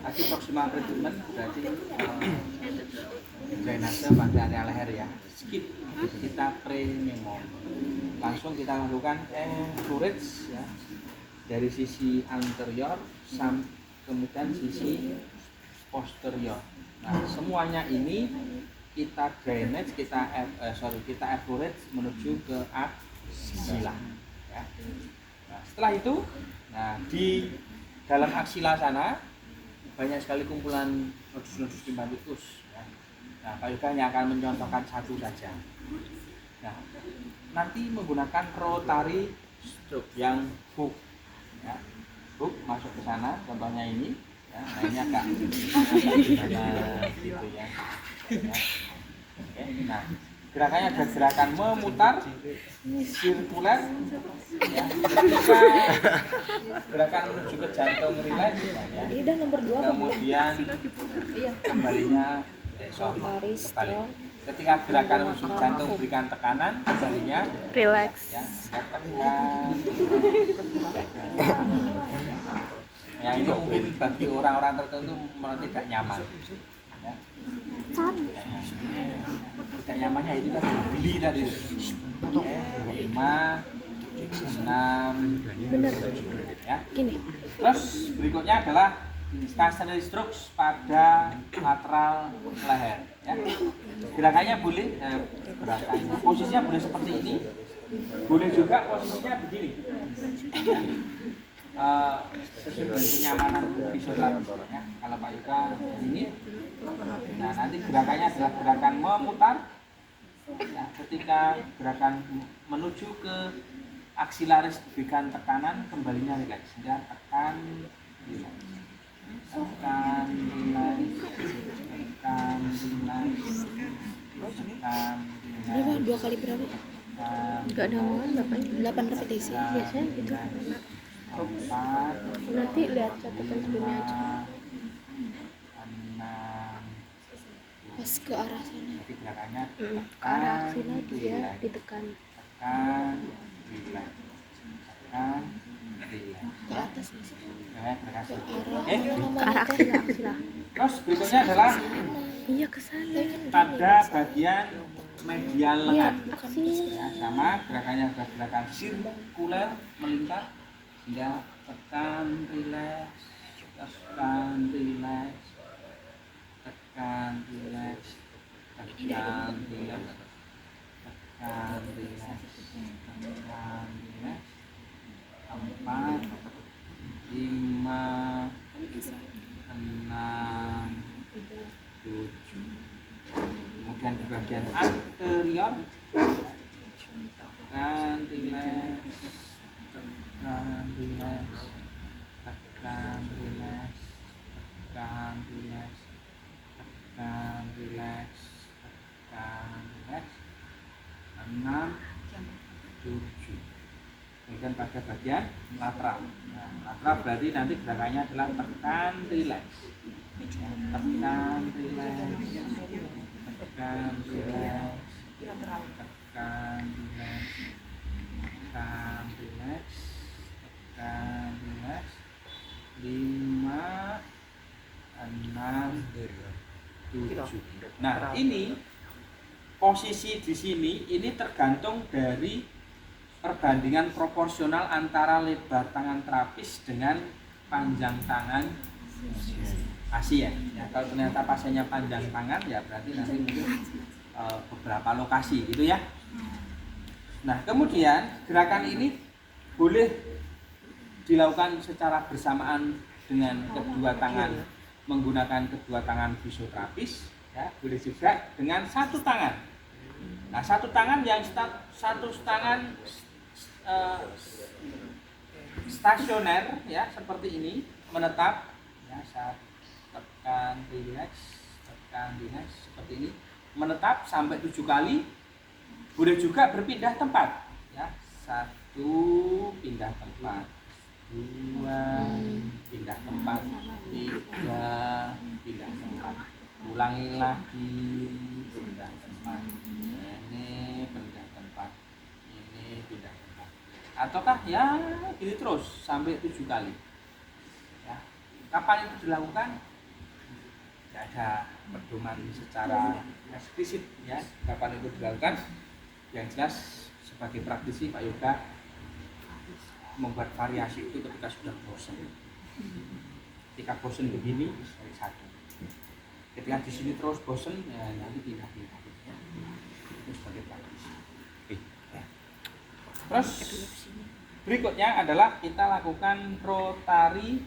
Tadi proximal treatment berarti drainase pada area leher ya. Skip, kita pre-memom. Langsung kita lakukan fluids ya dari sisi anterior kemudian sisi posterior. Nah semuanya ini kita drainage, kita effluorate menuju ke aksila. Ya. Nah, setelah itu, di dalam aksila sana banyak sekali kumpulan nodus-nodus limfatikus. Ya. Nah, Pak Yuda hanya akan mencontohkan satu saja. Nah, nanti menggunakan rotary stroke yang hook, ya. Hook masuk ke sana, contohnya ini. Ya, nah ini agak gimana gitu ya. Ya. Oke, nah gerakannya ada gerakan memutar, sirkuler, ya. Ketika gerakan menuju ke jantung rileks, ya. Kemudian kembalinya kembali. Ketika gerakan menuju jantung berikan tekanan, kembalinya Relax. ya, yang ini mungkin bagi orang-orang tertentu tidak nyaman. Ya. Tidak nyamannya itu kan beli tadi 5, 6 ya. Gini. Terus berikutnya adalah stationary strokes pada lateral leher ya. Gerakannya boleh posisinya boleh seperti ini, boleh juga posisinya begini ya. Sesuai dengan kenyamanan fisioterapis ya. Kalau Pak Yuka ini, nah nanti gerakannya adalah gerakan memutar ya, ketika gerakan menuju ke aksilaris diberikan tekanan, kembalinya rileks ya, tekan rileks, tekan rileks, tekan rileks, tekan Berapa? 2 kali berapa? Enggak ada omongan Bapak. 8 repetisi biasanya gitu. 4, Nanti lihat catatan sebelumnya aja. 6. Pas ke arah sana. Jadi gerakannya Ke arah sini dia ditekan. tekan rileks, tekan rileks. Ke atas sih. Ya, terima kasih. Ke arah aksila. Terus berikutnya adalah Iya ke sana. pada bagian medial lengan. Aksi. Ya, sama gerakannya adalah gerakan sirkuler melingkar hingga tekan rileks, tekan rileks, tekan rileks, tekan rileks, tekan rileks, tekan rileks, 4, 5, 6, 7. Kemudian di bagian anterior tekan rileks, tekan rileks, tekan rileks, tekan rileks, tekan rileks, tekan rileks, 6, 7. Kemudian pada bagian lateral. Nah, lateral berarti nanti gerakannya adalah tekan rileks, tekan rileks, tekan rileks, tekan rileks, tekan rileks, tekan rileks, 5, 6, 7. Nah ini posisi di sini ini tergantung dari perbandingan proporsional antara lebar tangan terapis dengan panjang tangan pasien. Ya, kalau ternyata pasiennya panjang tangan ya berarti nanti mungkin beberapa lokasi gitu ya. Nah kemudian gerakan ini boleh dilakukan secara bersamaan dengan kedua tangan, menggunakan kedua tangan fisioterapis ya, boleh juga dengan satu tangan. Nah satu tangan yang satu tangan stasioner ya seperti ini menetap ya, saat tekan rileks seperti ini menetap sampai 7 kali. Boleh juga berpindah tempat ya, 1 pindah tempat, 2 pindah tempat, 3 pindah tempat, ulangi lagi pindah tempat, ini pindah tempat, ini pindah tempat, ataukah ya gini terus sampai 7 kali ya. Kapan itu dilakukan? tidak ada pedoman secara eksplisit ya kapan itu dilakukan. Yang jelas sebagai praktisi Pak Yoga membuat variasi itu ketika sudah bosan. Ketika bosan begini dari satu. Ketika di sini terus bosan ya nanti pindah-pindah. Itu sebagai praktisi. Ya. Terus berikutnya adalah kita lakukan rotary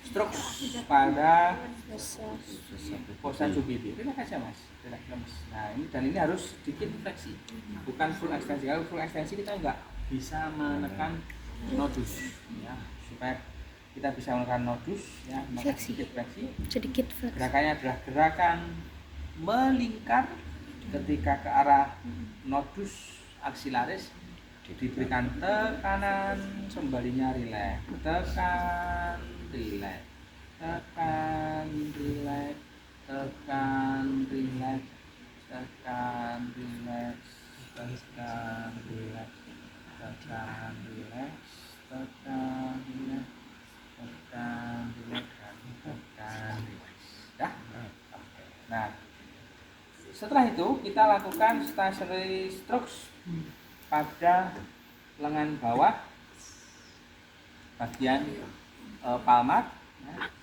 stroke pada fossa jubili. Relax aja mas, relax mas. Nah ini dan ini harus sedikit fleksi, bukan full ekstensi. Kalau full ekstensi kita nggak bisa menekan nodus, ya supaya kita bisa menekan nodus, ya maka sedikit fleksi. Gerakannya adalah gerakan melingkar ketika ke arah nodus aksilaris. Diberikan tekanan, kembalinya rileks, tekan, rileks, tekan, rileks, tekan, rileks, tekan, rileks, tekan, rileks, tekan, rileks, tekan, rileks, tekan, rileks, tekan, rileks. Ya. Nah, setelah itu kita lakukan stationary strokes pada lengan bawah bagian palmat ya.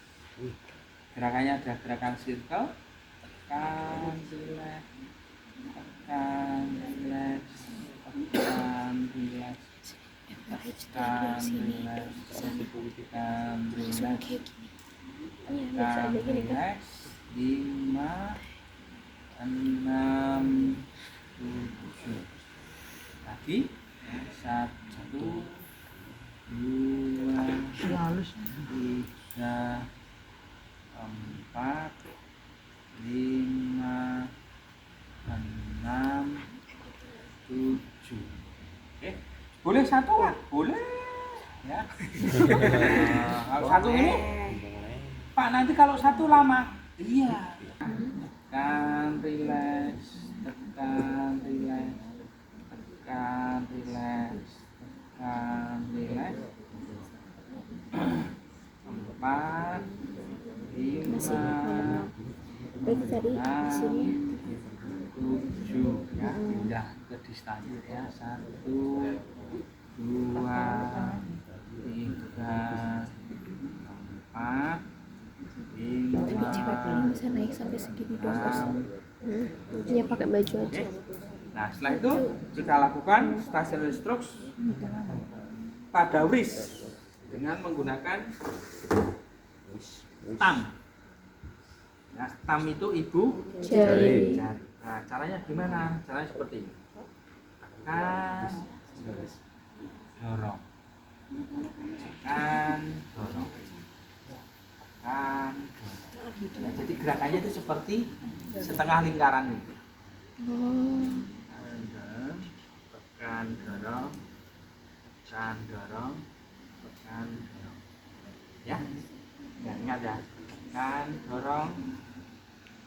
Gerakannya adalah gerakan circle, tekan, relax, tekan, relax, tekan, relax, tekan, relax, tekan, relax, tekan, relax, 5, 6, 7 lagi, 1, 2, 3, 4, 5, 6, 7. Oke, boleh satu kan? Boleh ya. Kalau satu ini Pak nanti kalau satu lama iya. Tekan, relax, tekan, relax, tekan, relax, tekan, relax. 4, 5, 6, 7 ya, pindah ke distansi ya. 1, 2, 3, 4, 5, bisa naik sampai segini dong. Ya pakai baju aja. Nah setelah itu kita lakukan stationary strokes pada wrist dengan menggunakan thumb. Nah, thumb itu ibu Jari. Nah caranya gimana? Caranya seperti ini. Tekan, dorong, tekan, dorong, tekan, dorong. Nah, jadi gerakannya itu seperti setengah lingkaran itu. Tekan, dorong, tekan, dorong, tekan, dorong. Ya, ingat ya. Tekan, dorong,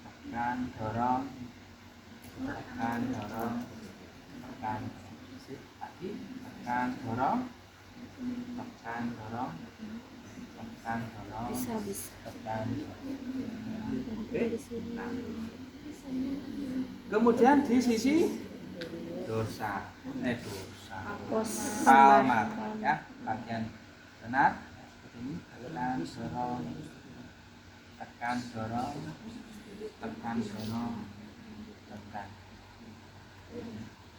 tekan, dorong, tekan, dorong, tekan. Lagi, tekan, dorong, tekan, dorong, tekan, dorong, tekan. Oke. Nah. Kemudian di sisi dosa, palmat ya, bagian benar ini tekan, dorong, tekan, dorong, tekan, dorong, tekan,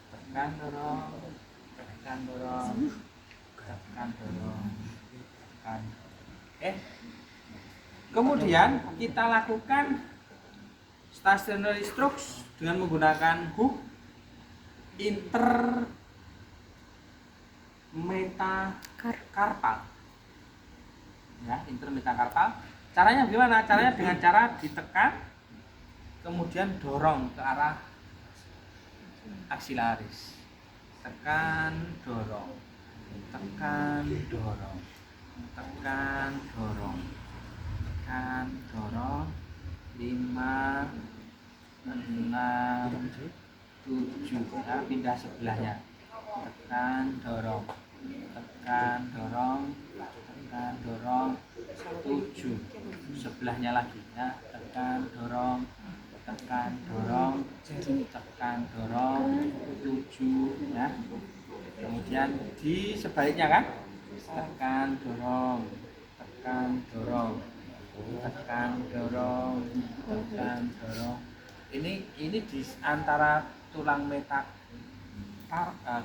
tekan, dorong, tekan, dorong, tekan, dorong, tekan. Kemudian kita lakukan stationary strokes dengan menggunakan hook intermetakarpal. Ya, intermetakarpal. Caranya gimana? Caranya dengan cara ditekan, kemudian dorong ke arah aksilaris. Tekan, dorong, tekan, dorong, tekan, dorong, tekan, dorong. 5, 6, 7 ya, pindah sebelahnya. Tekan, dorong, tekan, dorong, tekan, dorong. 7, sebelahnya lagi ya, tekan dorong, tekan dorong, tekan dorong, 7 ya. Kemudian di sebaliknya kan, tekan dorong, tekan dorong, tekan dorong, tekan dorong. Ini di antara tulang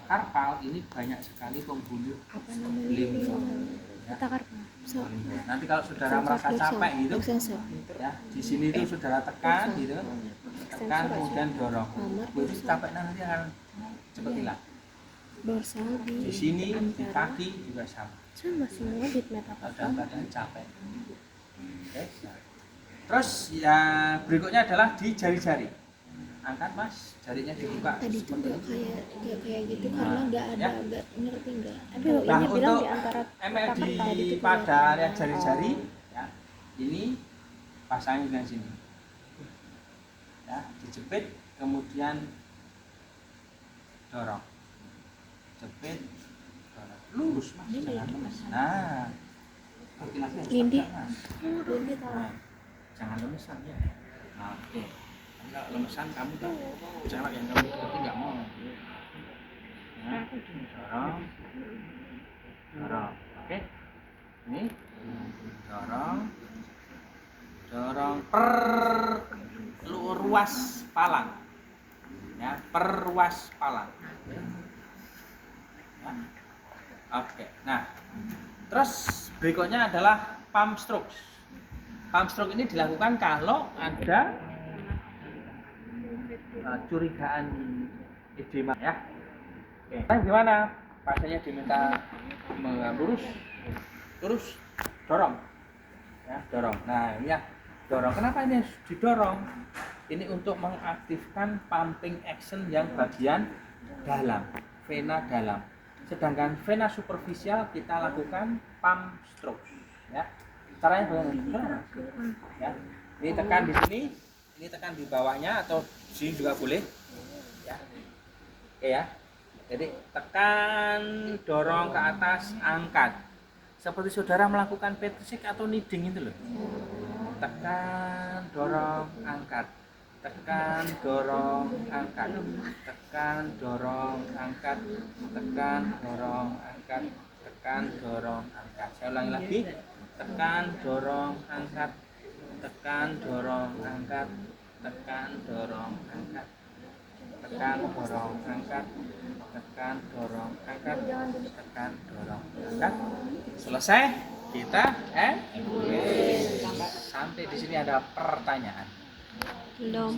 karpal ini banyak sekali pembuluh Apa namanya? limfa. Ya. Takar. So. Nanti kalau saudara merasa capek gitu, Extensor. ya di sini tuh saudara tekan gitu, tekan kemudian dorong. Itu capek nanti akan cepat hilang. Dorsal Di sini di kaki juga sama. sama semua di metafora. Ada badan capek. Oke. Nah. Terus ya berikutnya adalah di jari-jari. Angkat mas, jarinya dibuka. Tadi tuh nggak kayak gitu karena Nah, nggak ada ya. nggak ngerti nggak. Tapi Nah, ini bilang untuk di antara MLD tadi tuh pada kelihatan. area jari-jari, ya, ini pasangin di sini, ya, dijepit, kemudian dorong, jepit, dorong, lurus mas, jangan lemes. Nah, laki-laki harus Lindi. tegak, mas. Lindi tahu. Nah, jangan lemesan ya. Nah, oke. Kalau lemesan kamu tuh cewek yang kamu dekati nggak mau. Ya, dorong, dorong, oke. Ini dorong, dorong ruas palang, ya, perluas palang. Ya. Oke. Nah, terus berikutnya adalah pump stroke. Pump stroke ini dilakukan kalau ada curigaan edema ya. Oke. Nah, gimana? Pasiennya diminta lurus, terus dorong, ya dorong. Nah ini ya dorong. Kenapa ini didorong? Ini untuk mengaktifkan pumping action yang bagian dalam, vena dalam. Sedangkan vena superficial kita lakukan pump stroke. Ya. Caranya bagaimana? Ya. Ini tekan di sini, ini tekan di bawahnya atau di sini juga boleh. Ya. Oke ya. Jadi tekan, dorong ke atas, angkat. Seperti saudara melakukan petisik atau kneading itu loh. Tekan, dorong, angkat. Tekan, dorong, angkat. Tekan, dorong, angkat. Tekan, dorong, angkat. Tekan, dorong, angkat. Saya ulangi lagi. Tekan, dorong, angkat. Tekan, dorong, angkat. Tekan, dorong, angkat. Tekan, dorong, angkat. Tekan, dorong, angkat. Tekan, dorong, angkat. Selesai. Kita sampai di sini ada pertanyaan. Belum.